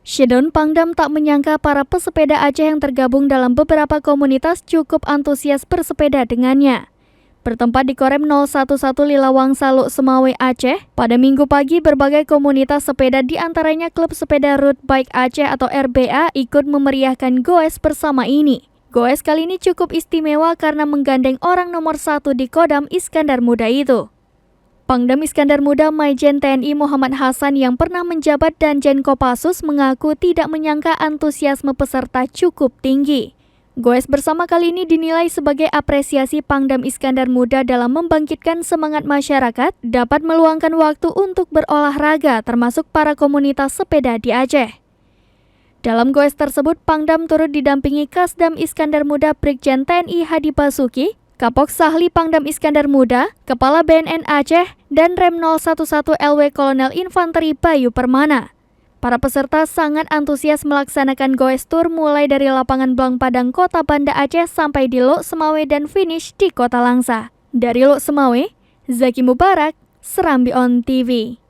Shedon Pangdam tak menyangka para pesepeda Aceh yang tergabung dalam beberapa komunitas cukup antusias bersepeda dengannya. Bertempat di Korem 011 Lilawang Saluk Semawe Aceh, pada Minggu pagi berbagai komunitas sepeda diantaranya Klub Sepeda Road Bike Aceh atau RBA ikut memeriahkan goes bersama ini. Goes kali ini cukup istimewa karena menggandeng orang nomor 1 di Kodam Iskandar Muda itu. Pangdam Iskandar Muda Maijen TNI Muhammad Hasan yang pernah menjabat Danjen Kopassus mengaku tidak menyangka antusiasme peserta cukup tinggi. Goes bersama kali ini dinilai sebagai apresiasi Pangdam Iskandar Muda dalam membangkitkan semangat masyarakat dapat meluangkan waktu untuk berolahraga termasuk para komunitas sepeda di Aceh. Dalam goes tersebut, Pangdam turut didampingi Kasdam Iskandar Muda Brigjen TNI Hadi Basuki, Kapok Sahli Pangdam Iskandar Muda, Kepala BNN Aceh, dan Rem 011 LW Kolonel Infanteri Bayu Permana. Para peserta sangat antusias melaksanakan goes tour mulai dari lapangan Blang Padang Kota Banda Aceh sampai di Lok Semawe dan finish di Kota Langsa. Dari Lok Semawe, Zaki Mubarak, Serambi On TV.